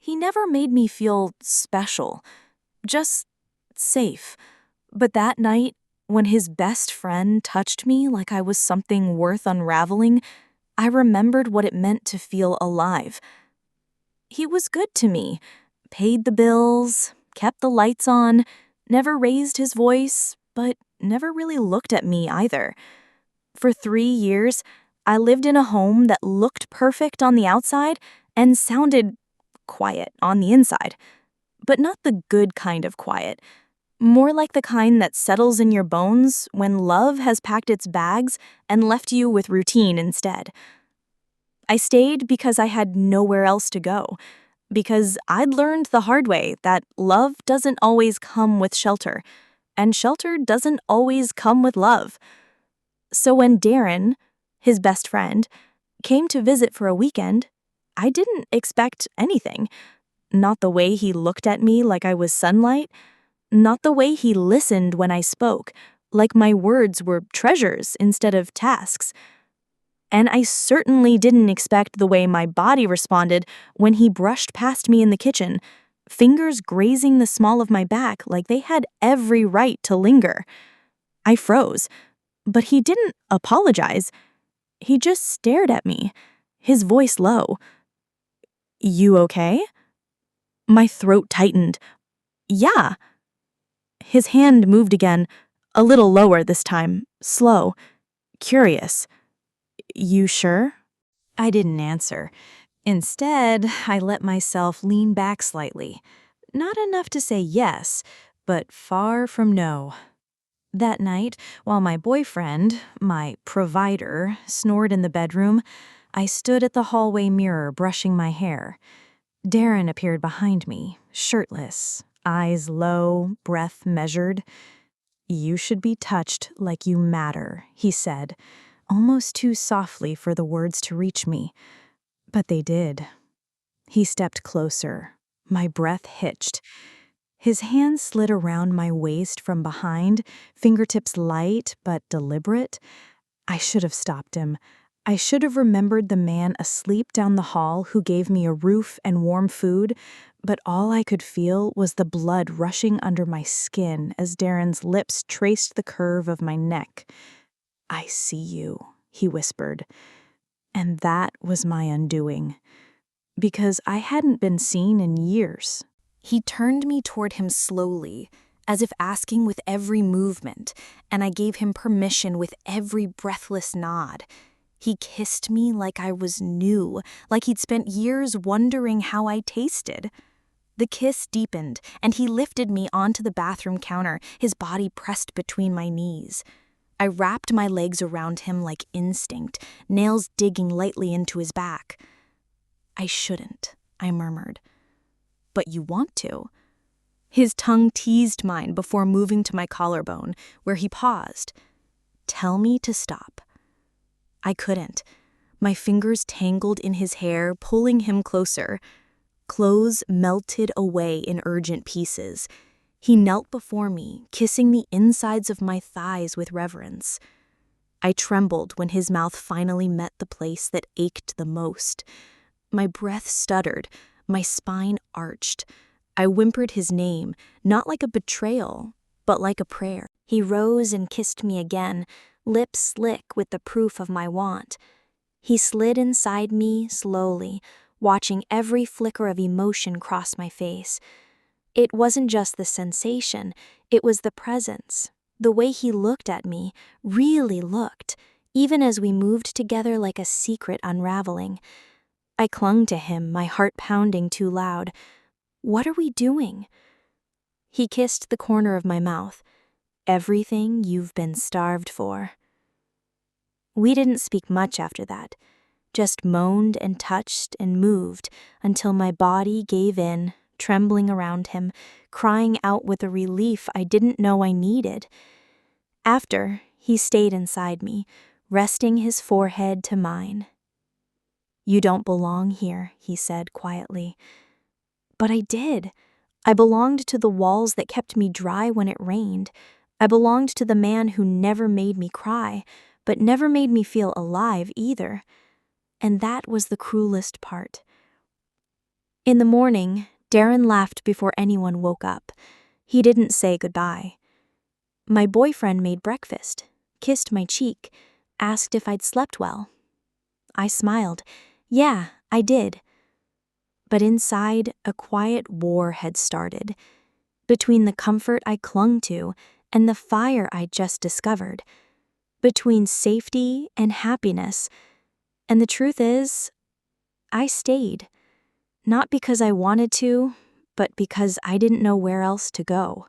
He never made me feel special, just safe. But that night, when his best friend touched me like I was something worth unraveling, I remembered what it meant to feel alive. He was good to me, paid the bills, kept the lights on, never raised his voice, but never really looked at me either. For 3 years, I lived in a home that looked perfect on the outside and sounded quiet on the inside. But not the good kind of quiet. More like the kind that settles in your bones when love has packed its bags and left you with routine instead. I stayed because I had nowhere else to go, because I'd learned the hard way that love doesn't always come with shelter, and shelter doesn't always come with love. So when Darren, his best friend, came to visit for a weekend, I didn't expect anything. Not the way he looked at me like I was sunlight, not the way he listened when I spoke, like my words were treasures instead of tasks. And I certainly didn't expect the way my body responded when he brushed past me in the kitchen, fingers grazing the small of my back like they had every right to linger. I froze, but he didn't apologize. He just stared at me, his voice low. "You okay?" My throat tightened. "Yeah." His hand moved again, a little lower this time, slow, curious. "You sure?" I didn't answer. Instead, I let myself lean back slightly. Not enough to say yes, but far from no. That night, while my boyfriend, my provider, snored in the bedroom, I stood at the hallway mirror brushing my hair. Darren appeared behind me, shirtless, eyes low, breath measured. "You should be touched like you matter," he said, almost too softly for the words to reach me. But they did. He stepped closer. My breath hitched. His hand slid around my waist from behind, fingertips light but deliberate. I should have stopped him. I should have remembered the man asleep down the hall who gave me a roof and warm food, but all I could feel was the blood rushing under my skin as Darren's lips traced the curve of my neck. "I see you," he whispered. And that was my undoing, because I hadn't been seen in years. He turned me toward him slowly, as if asking with every movement, and I gave him permission with every breathless nod. He kissed me like I was new, like he'd spent years wondering how I tasted. The kiss deepened, and he lifted me onto the bathroom counter, his body pressed between my knees. I wrapped my legs around him like instinct, nails digging lightly into his back. "I shouldn't," I murmured. "But you want to." His tongue teased mine before moving to my collarbone, where he paused. "Tell me to stop." I couldn't. My fingers tangled in his hair, pulling him closer. Clothes melted away in urgent pieces. He knelt before me, kissing the insides of my thighs with reverence. I trembled when his mouth finally met the place that ached the most. My breath stuttered, my spine arched. I whimpered his name, not like a betrayal, but like a prayer. He rose and kissed me again, lips slick with the proof of my want. He slid inside me slowly, watching every flicker of emotion cross my face. It wasn't just the sensation, it was the presence. The way he looked at me, really looked, even as we moved together like a secret unraveling. I clung to him, my heart pounding too loud. "What are we doing?" He kissed the corner of my mouth. "Everything you've been starved for." We didn't speak much after that, just moaned and touched and moved until my body gave in, trembling around him, crying out with a relief I didn't know I needed. After, he stayed inside me, resting his forehead to mine. "You don't belong here," he said quietly. But I did. I belonged to the walls that kept me dry when it rained. I belonged to the man who never made me cry, but never made me feel alive either. And that was the cruelest part. In the morning, Darren laughed before anyone woke up. He didn't say goodbye. My boyfriend made breakfast, kissed my cheek, asked if I'd slept well. I smiled. Yeah, I did. But inside, a quiet war had started. Between the comfort I clung to and the fire I'd just discovered. Between safety and happiness. And the truth is, I stayed. Not because I wanted to, but because I didn't know where else to go.